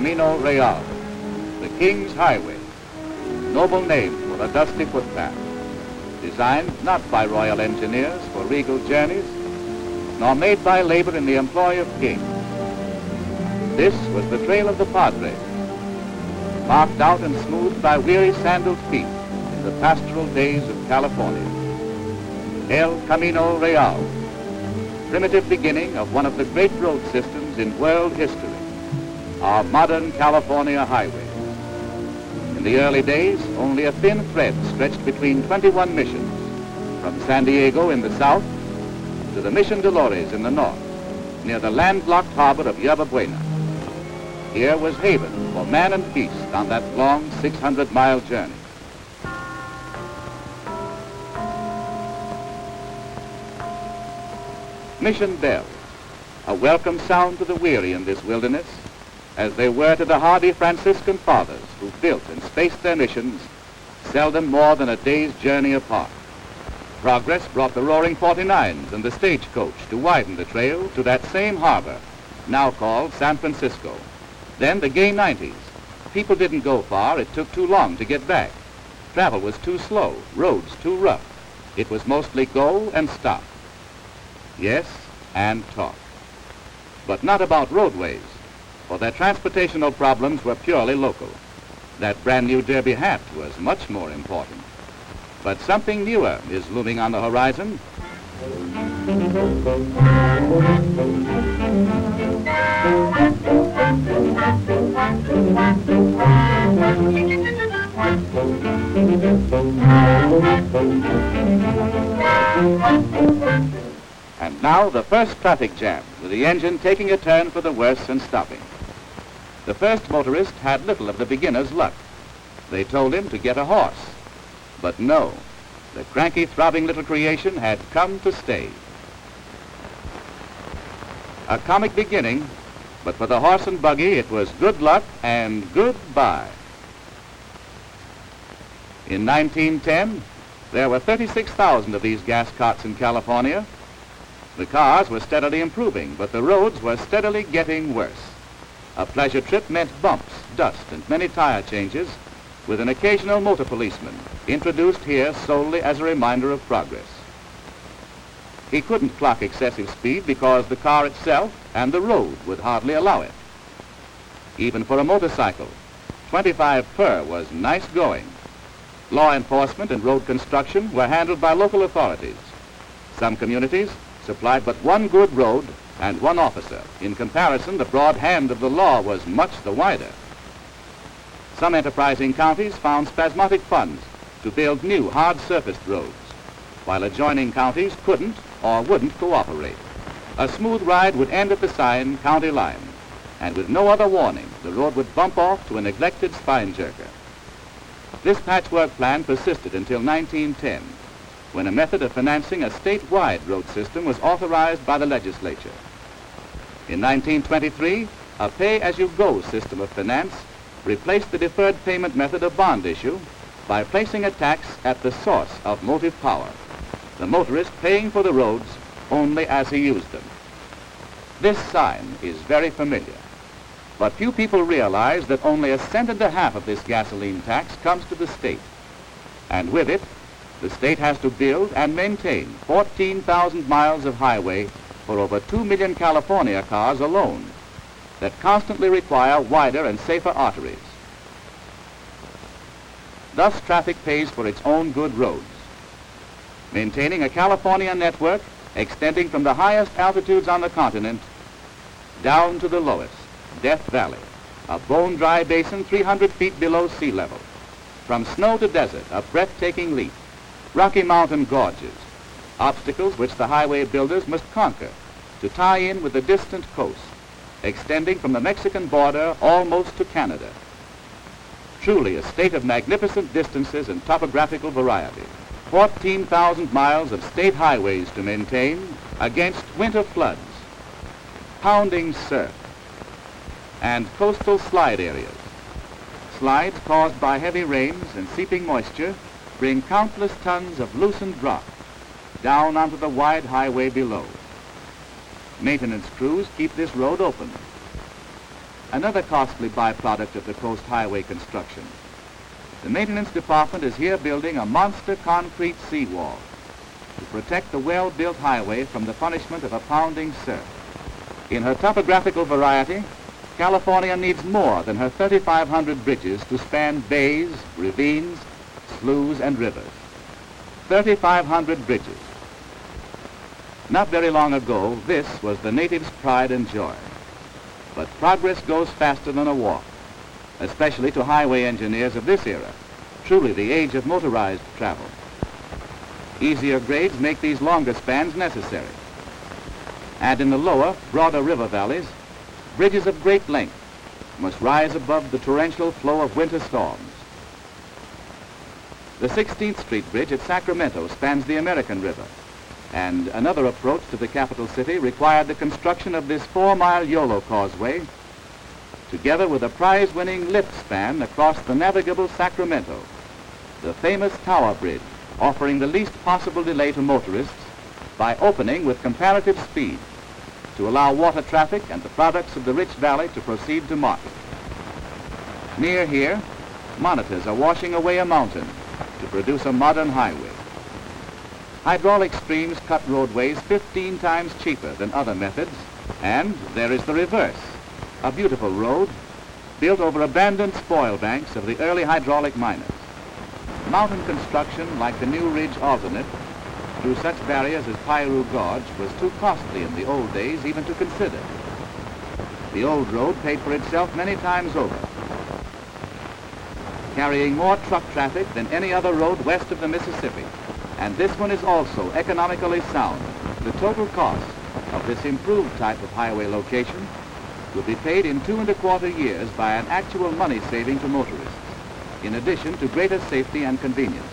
Camino Real, the King's Highway, noble name for a dusty footpath, designed not by royal engineers for regal journeys, nor made by labor in the employ of kings. This was the trail of the Padre, marked out and smoothed by weary sandaled feet in the pastoral days of California. El Camino Real, primitive beginning of one of the great road systems in world history, our modern California highway. In the early days, only a thin thread stretched between 21 missions, from San Diego in the south to the Mission Dolores in the north, near the landlocked harbor of Yerba Buena. Here was haven for man and beast on that long 600-mile journey. Mission bells, a welcome sound to the weary in this wilderness, as they were to the hardy Franciscan fathers who built and spaced their missions, seldom more than a day's journey apart. Progress brought the Roaring 49s and the stagecoach to widen the trail to that same harbor, now called San Francisco. Then the gay 90s. People didn't go far, it took too long to get back. Travel was too slow, roads too rough. It was mostly go and stop. Yes, and talk. But not about roadways, for their transportational problems were purely local. That brand new derby hat was much more important. But something newer is looming on the horizon. And now the first traffic jam, with the engine taking a turn for the worse and stopping. The first motorist had little of the beginner's luck. They told him to get a horse. But no, the cranky, throbbing little creation had come to stay. A comic beginning, but for the horse and buggy it was good luck and goodbye. In 1910, there were 36,000 of these gas carts in California. The cars were steadily improving, but the roads were steadily getting worse. A pleasure trip meant bumps, dust, and many tire changes, with an occasional motor policeman, introduced here solely as a reminder of progress. He couldn't clock excessive speed because the car itself and the road would hardly allow it. Even for a motorcycle, 25 per was nice going. Law enforcement and road construction were handled by local authorities. Some communities supplied but one good road and one officer. In comparison, the broad hand of the law was much the wider. Some enterprising counties found spasmodic funds to build new hard-surfaced roads, while adjoining counties couldn't or wouldn't cooperate. A smooth ride would end at the sign County Line, and with no other warning, the road would bump off to a neglected spine jerker. This patchwork plan persisted until 1910, when a method of financing a statewide road system was authorized by the legislature. In 1923, a pay-as-you-go system of finance replaced the deferred payment method of bond issue by placing a tax at the source of motive power, the motorist paying for the roads only as he used them. This sign is very familiar, but few people realize that only 1.5 cents of this gasoline tax comes to the state, and with it, the state has to build and maintain 14,000 miles of highway for over 2 million California cars alone that constantly require wider and safer arteries. Thus, traffic pays for its own good roads. Maintaining a California network extending from the highest altitudes on the continent down to the lowest, Death Valley, a bone-dry basin 300 feet below sea level. From snow to desert, a breathtaking leap. Rocky Mountain gorges, obstacles which the highway builders must conquer to tie in with the distant coast, extending from the Mexican border almost to Canada. Truly a state of magnificent distances and topographical variety. 14,000 miles of state highways to maintain against winter floods, pounding surf, and coastal slide areas. Slides caused by heavy rains and seeping moisture bring countless tons of loosened rock down onto the wide highway below. Maintenance crews keep this road open. another costly byproduct of the coast highway construction. The maintenance department is here building a monster concrete seawall to protect the well-built highway from the punishment of a pounding surf. In her topographical variety, California needs more than her 3,500 bridges to span bays, ravines, sloughs, and rivers. 3,500 bridges. Not very long ago, this was the natives' pride and joy. But progress goes faster than a walk, especially to highway engineers of this era, truly the age of motorized travel. Easier grades make these longer spans necessary. And in the lower, broader river valleys, bridges of great length must rise above the torrential flow of winter storms. The 16th Street Bridge at Sacramento spans the American River, and another approach to the capital city required the construction of this 4-mile YOLO causeway, together with a prize-winning lift span across the navigable Sacramento, the famous Tower Bridge, offering the least possible delay to motorists by opening with comparative speed to allow water traffic and the products of the rich valley to proceed to market. Near here, monitors are washing away a mountain to produce a modern highway. Hydraulic streams cut roadways 15 times cheaper than other methods, and there is the reverse, a beautiful road built over abandoned spoil banks of the early hydraulic miners. Mountain construction, like the New Ridge alternate, through such barriers as Piru Gorge, was too costly in the old days even to consider. The old road paid for itself many times over, carrying more truck traffic than any other road west of the Mississippi. And this one is also economically sound. The total cost of this improved type of highway location will be paid in 2¼ years by an actual money saving to motorists, in addition to greater safety and convenience,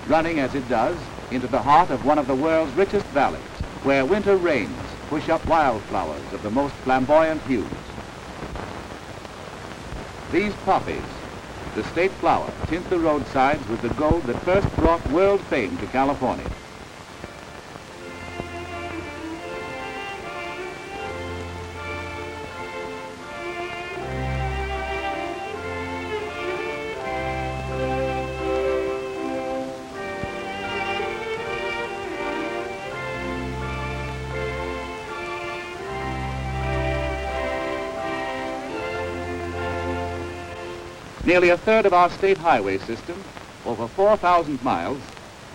running as it does into the heart of one of the world's richest valleys, where winter rains push up wildflowers of the most flamboyant hues. These poppies, the state flower, tint the roadsides with the gold that first brought world fame to California. Nearly a third of our state highway system, over 4,000 miles,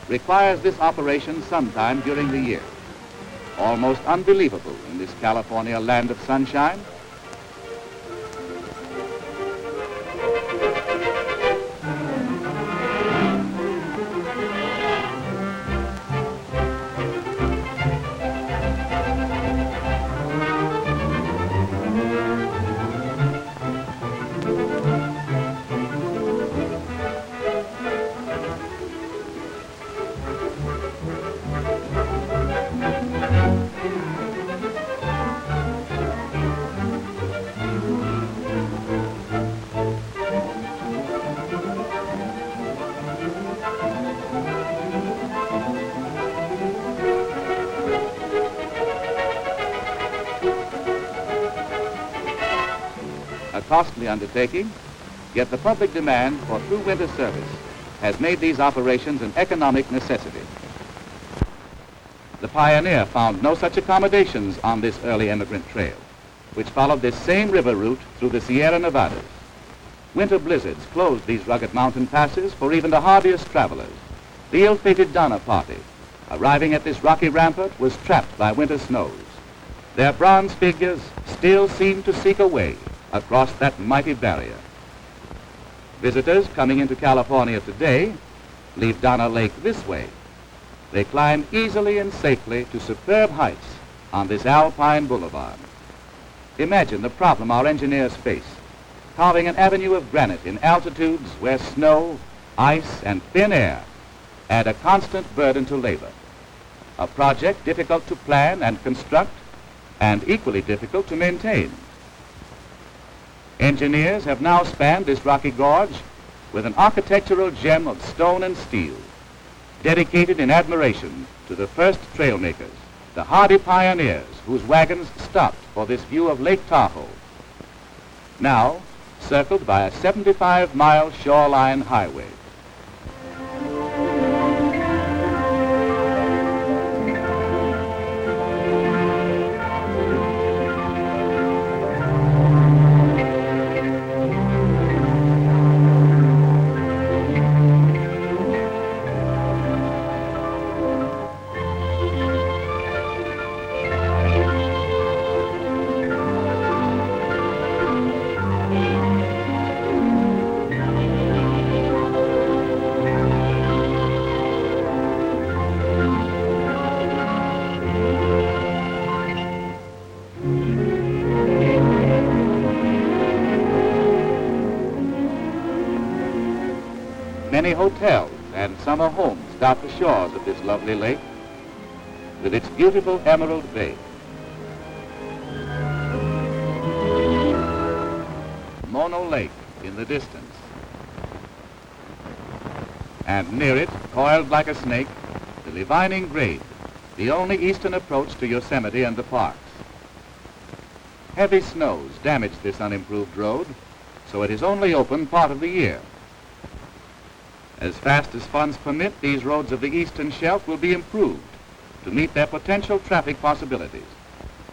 requires this operation sometime during the year. Almost unbelievable in this California land of sunshine. A costly undertaking, yet the public demand for through winter service has made these operations an economic necessity. The Pioneer found no such accommodations on this early emigrant trail, which followed this same river route through the Sierra Nevadas. Winter blizzards closed these rugged mountain passes for even the hardiest travelers. The ill-fated Donner Party, arriving at this rocky rampart, was trapped by winter snows. Their bronze figures still seemed to seek a way across that mighty barrier. Visitors coming into California today leave Donner Lake this way. They climb easily and safely to superb heights on this alpine boulevard. Imagine the problem our engineers face, carving an avenue of granite in altitudes where snow, ice, and thin air add a constant burden to labor. A project difficult to plan and construct, and equally difficult to maintain. Engineers have now spanned this rocky gorge with an architectural gem of stone and steel, dedicated in admiration to the first trail makers, the hardy pioneers whose wagons stopped for this view of Lake Tahoe. now circled by a 75-mile shoreline highway. Many hotels and summer homes dot the shores of this lovely lake with its beautiful emerald bay. Mono Lake in the distance. And near it, coiled like a snake, the Levining Grade, the only eastern approach to Yosemite and the parks. Heavy snows damage this unimproved road, so it is only open part of the year. As fast as funds permit, these roads of the eastern shelf will be improved to meet their potential traffic possibilities.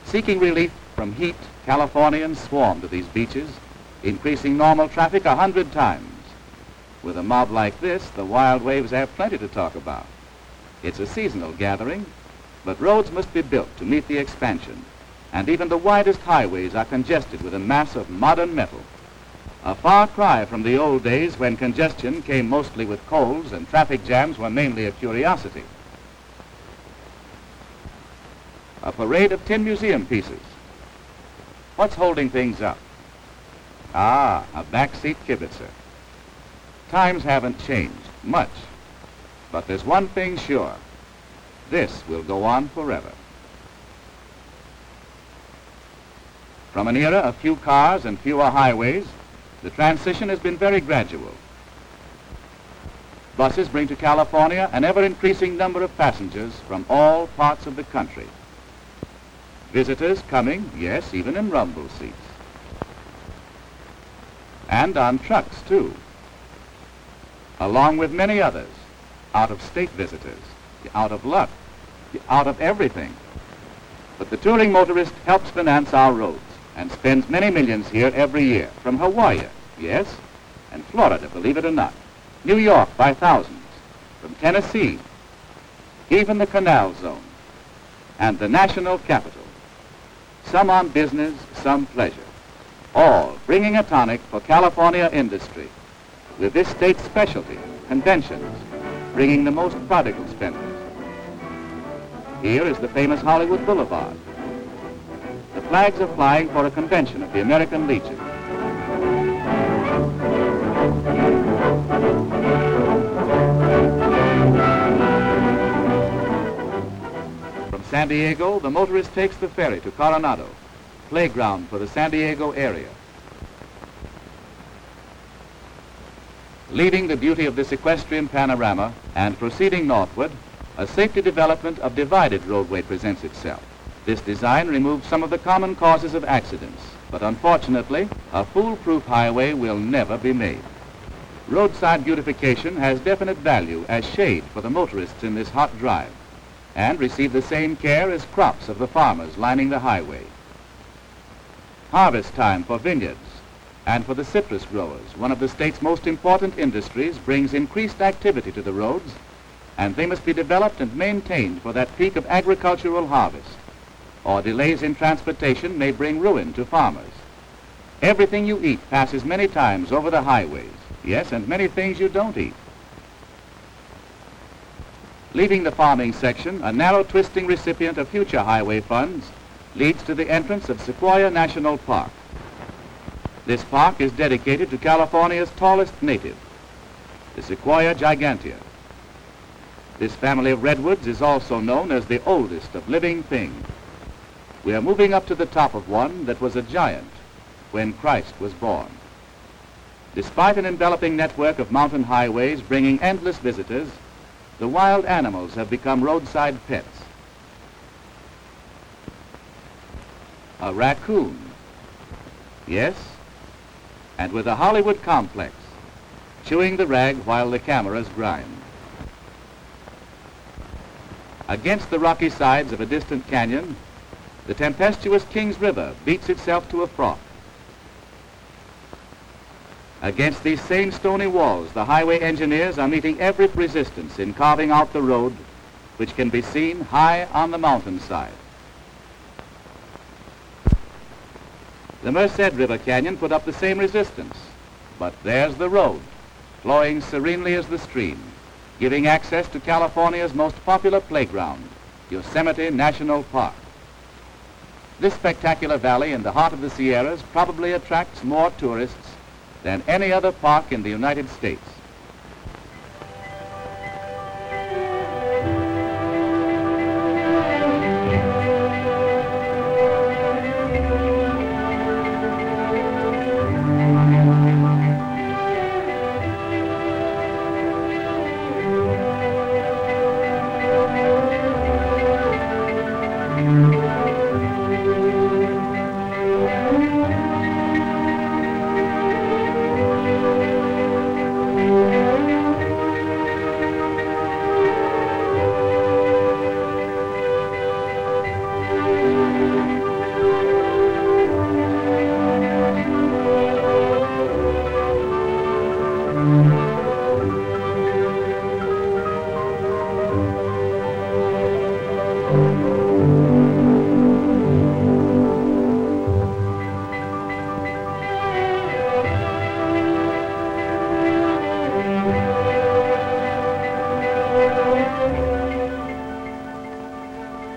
Seeking relief from heat, Californians swarm to these beaches, increasing normal traffic 100 times. With a mob like this, the wild waves have plenty to talk about. It's a seasonal gathering, but roads must be built to meet the expansion, and even the widest highways are congested with a mass of modern metal. A far cry from the old days when congestion came mostly with coals and traffic jams were mainly a curiosity. A parade of tin museum pieces. What's holding things up? Ah, a backseat kibitzer. Times haven't changed much, but there's one thing sure. This will go on forever. From an era of few cars and fewer highways, the transition has been very gradual. Buses bring to California an ever-increasing number of passengers from all parts of the country. Visitors coming, yes, even in rumble seats. And on trucks, too. Along with many others, out-of-state visitors, out of luck, out of everything. But the touring motorist helps finance our roads and spends many millions here every year, from Hawaii, yes, and Florida, believe it or not, New York by thousands, from Tennessee, even the Canal Zone, and the national capital, some on business, some pleasure, all bringing a tonic for California industry, with this state's specialty, conventions, bringing the most prodigal spenders. Here is the famous Hollywood Boulevard. The flags are flying for a convention of the American Legion. From San Diego, the motorist takes the ferry to Coronado, playground for the San Diego area. Leaving the beauty of this equestrian panorama and proceeding northward, a safety development of divided roadway presents itself. This design removes some of the common causes of accidents, but unfortunately, a foolproof highway will never be made. Roadside beautification has definite value as shade for the motorists in this hot drive, and receive the same care as crops of the farmers lining the highway. Harvest time for vineyards and for the citrus growers, one of the state's most important industries, brings increased activity to the roads, and they must be developed and maintained for that peak of agricultural harvest, or delays in transportation may bring ruin to farmers. Everything you eat passes many times over the highways, yes, and many things you don't eat. Leaving the farming section, a narrow twisting recipient of future highway funds leads to the entrance of Sequoia National Park. This park is dedicated to California's tallest native, the Sequoia gigantea. This family of redwoods is also known as the oldest of living things. We are moving up to the top of one that was a giant when Christ was born. Despite an enveloping network of mountain highways bringing endless visitors, the wild animals have become roadside pets. A raccoon. Yes, and with a Hollywood complex, chewing the rag while the cameras grind. Against the rocky sides of a distant canyon, the tempestuous Kings River beats itself to a froth. Against these same stony walls, the highway engineers are meeting every resistance in carving out the road, which can be seen high on the mountainside. The Merced River Canyon put up the same resistance, but there's the road, flowing serenely as the stream, giving access to California's most popular playground, Yosemite National Park. This spectacular valley in the heart of the Sierras probably attracts more tourists than any other park in the United States.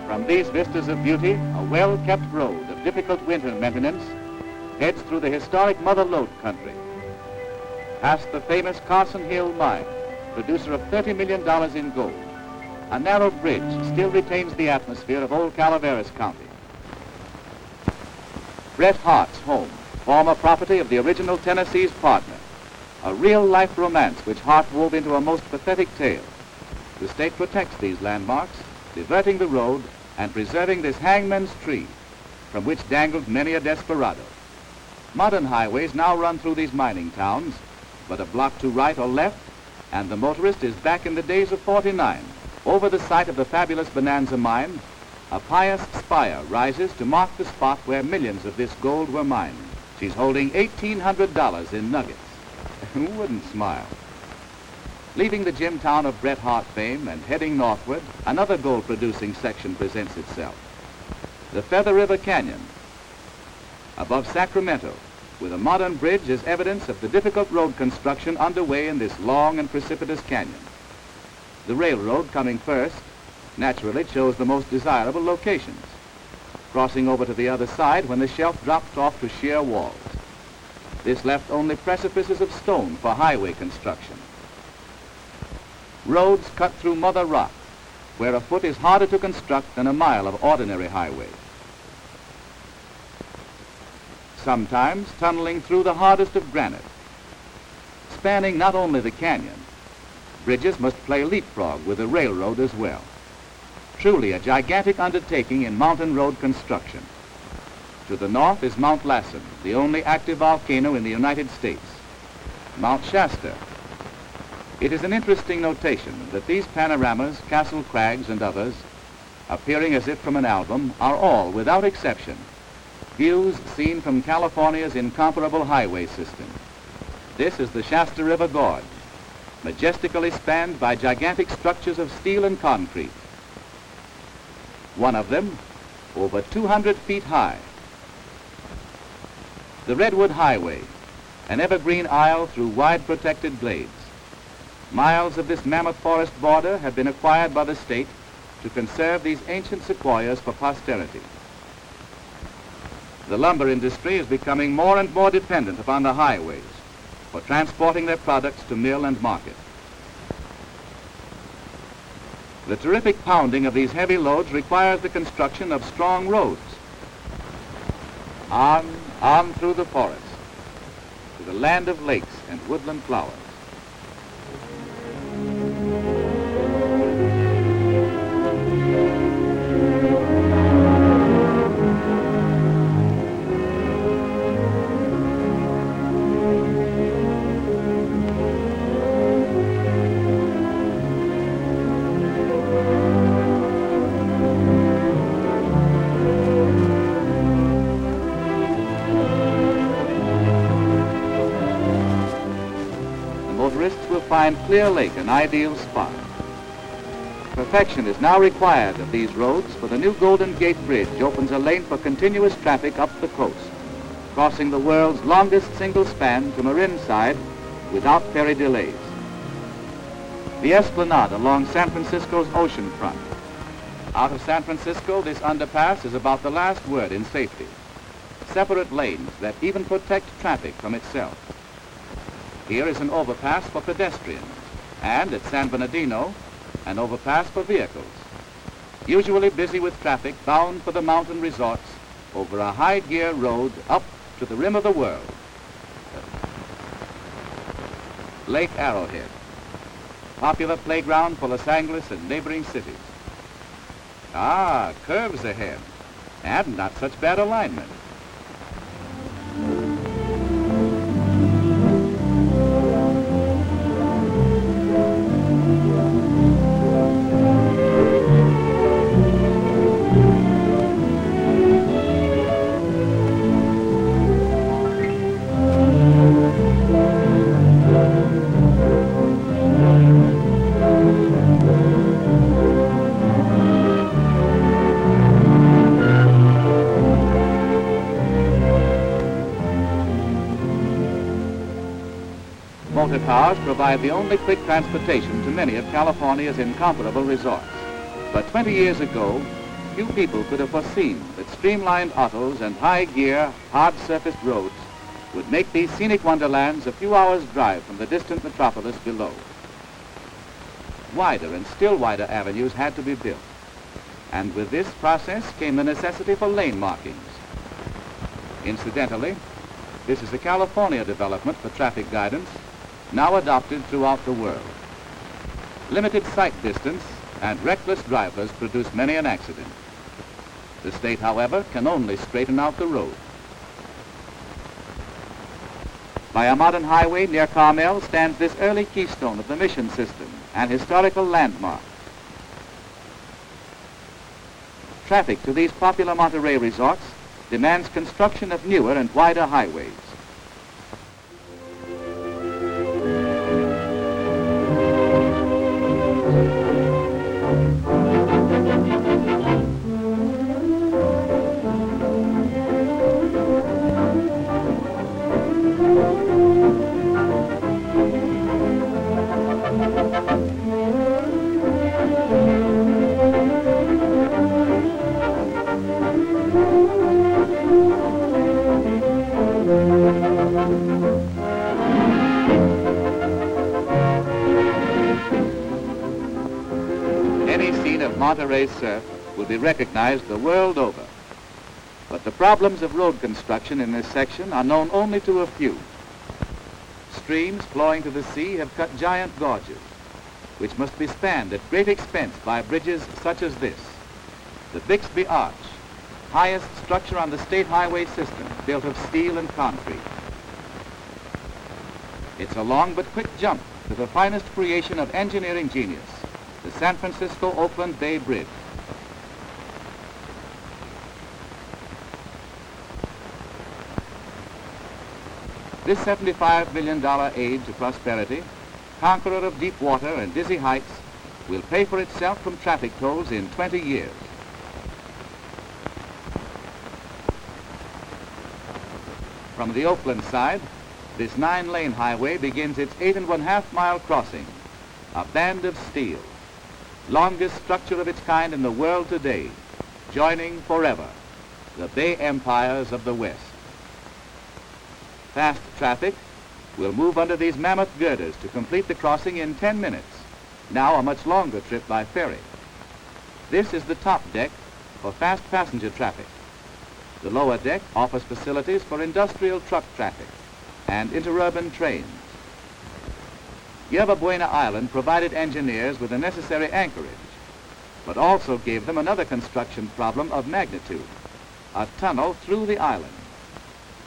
From these vistas of beauty, a well-kept road of difficult winter maintenance heads through the historic Mother Lode country, past the famous Carson Hill mine, producer of $30 million in gold. A narrow bridge still retains the atmosphere of old Calaveras County. Bret Harte's home, former property of the original Tennessee's partner, a real-life romance which Harte wove into a most pathetic tale. The state protects these landmarks, diverting the road and preserving this hangman's tree from which dangled many a desperado. Modern highways now run through these mining towns, but a block to right or left, and the motorist is back in the days of '49. Over the site of the fabulous Bonanza mine, a pious spire rises to mark the spot where millions of this gold were mined. She's holding $1,800 in nuggets. Who wouldn't smile? Leaving the gym town of Bret Harte fame and heading northward, another gold-producing section presents itself. The Feather River Canyon, above Sacramento, with a modern bridge as evidence of the difficult road construction underway in this long and precipitous canyon. The railroad, coming first, naturally chose the most desirable locations, crossing over to the other side when the shelf dropped off to sheer walls. This left only precipices of stone for highway construction. Roads cut through mother rock, where a foot is harder to construct than a mile of ordinary highway. Sometimes tunneling through the hardest of granite. Spanning not only the canyon, bridges must play leapfrog with the railroad as well. Truly a gigantic undertaking in mountain road construction. To the north is Mount Lassen, the only active volcano in the United States. Mount Shasta. It is an interesting notation that these panoramas, Castle Crags and others, appearing as if from an album, are all, without exception, views seen from California's incomparable highway system. This is the Shasta River Gorge, majestically spanned by gigantic structures of steel and concrete. One of them, over 200 feet high. The Redwood Highway, an evergreen aisle through wide protected glades. Miles of this mammoth forest border have been acquired by the state to conserve these ancient sequoias for posterity. The lumber industry is becoming more and more dependent upon the highways for transporting their products to mill and market. The terrific pounding of these heavy loads requires the construction of strong roads. On through the forest, to the land of lakes and woodland flowers. find Clear Lake an ideal spot. Perfection is now required of these roads, for the new Golden Gate Bridge opens a lane for continuous traffic up the coast, crossing the world's longest single span to Marin side without ferry delays. The Esplanade along San Francisco's ocean front. Out of San Francisco, this underpass is about the last word in safety. Separate lanes that even protect traffic from itself. Here is an overpass for pedestrians, and at San Bernardino, an overpass for vehicles, usually busy with traffic bound for the mountain resorts over a high-gear road up to the rim of the world. Lake Arrowhead, popular playground for Los Angeles and neighboring cities. Ah, curves ahead, and not such bad alignment. Motor cars provide the only quick transportation to many of California's incomparable resorts. But 20 years ago, few people could have foreseen that streamlined autos and high-gear, hard-surfaced roads would make these scenic wonderlands a few hours' drive from the distant metropolis below. Wider and still wider avenues had to be built, and with this process came the necessity for lane markings. Incidentally, this is a California development for traffic guidance, now adopted throughout the world. Limited sight distance and reckless drivers produce many an accident. The state, however, can only straighten out the road. By a modern highway near Carmel stands this early keystone of the Mission system, an historical landmark. Traffic to these popular Monterey resorts demands construction of newer and wider highways. Any scene of Monterey's surf will be recognized the world over. But the problems of road construction in this section are known only to a few. Streams flowing to the sea have cut giant gorges, which must be spanned at great expense by bridges such as this, the Bixby Arch, highest structure on the state highway system, built of steel and concrete. It's a long but quick jump to the finest creation of engineering genius, the San Francisco-Oakland Bay Bridge. This $75 million aid to prosperity, conqueror of deep water and dizzy heights, will pay for itself from traffic tolls in 20 years. From the Oakland side, this 9-lane highway begins its 8.5-mile crossing, a band of steel, longest structure of its kind in the world today, joining forever the Bay Empires of the West. Fast traffic will move under these mammoth girders to complete the crossing in 10 minutes, now a much longer trip by ferry. This is the top deck for fast passenger traffic. The lower deck offers facilities for industrial truck traffic and interurban trains. Yerba Buena Island provided engineers with the necessary anchorage, but also gave them another construction problem of magnitude, a tunnel through the island.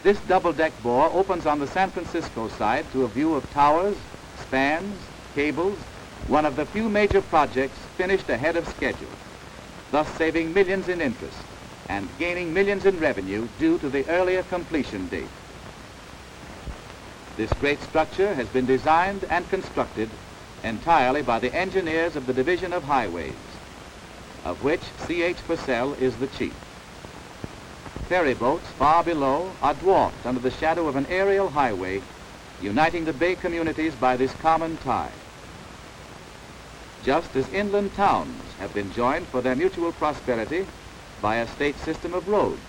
This double-deck bore opens on the San Francisco side to a view of towers, spans, cables, one of the few major projects finished ahead of schedule, thus saving millions in interest and gaining millions in revenue due to the earlier completion date. This great structure has been designed and constructed entirely by the engineers of the Division of Highways, of which C.H. Purcell is the chief. Ferry boats far below are dwarfed under the shadow of an aerial highway uniting the bay communities by this common tie. Just as inland towns have been joined for their mutual prosperity by a state system of roads,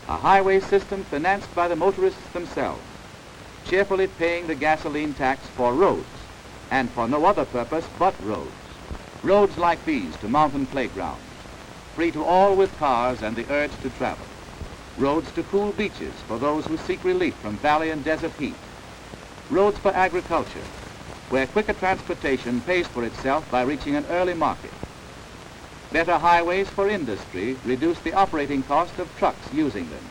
a highway system financed by the motorists themselves, cheerfully paying the gasoline tax for roads and for no other purpose but roads. Roads like these to mountain playgrounds, free to all with cars and the urge to travel. Roads to cool beaches for those who seek relief from valley and desert heat. Roads for agriculture, where quicker transportation pays for itself by reaching an early market. Better highways for industry reduce the operating cost of trucks using them.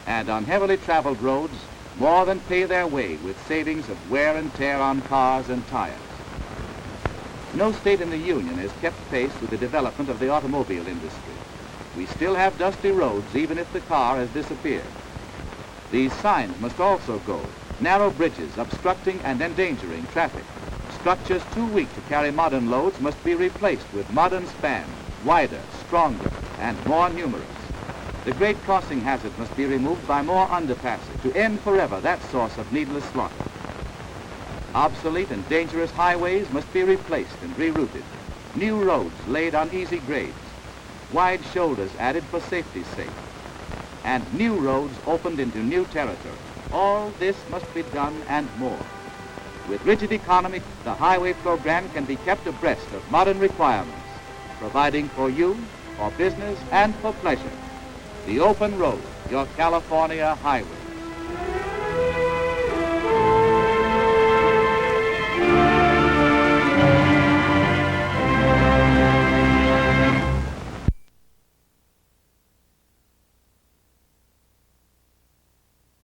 And on heavily traveled roads, more than pay their way with savings of wear and tear on cars and tires. No state in the Union has kept pace with the development of the automobile industry. We still have dusty roads even if the car has disappeared. These signs must also go. Narrow bridges obstructing and endangering traffic. Structures too weak to carry modern loads must be replaced with modern spans, wider, stronger, and more numerous. The great crossing hazards must be removed by more underpasses to end forever that source of needless slaughter. Obsolete and dangerous highways must be replaced and rerouted. New roads laid on easy grades. Wide shoulders added for safety's sake. And new roads opened into new territory. All this must be done and more. With rigid economy, the highway program can be kept abreast of modern requirements, providing for you, for business, and for pleasure. The open road, your California highway.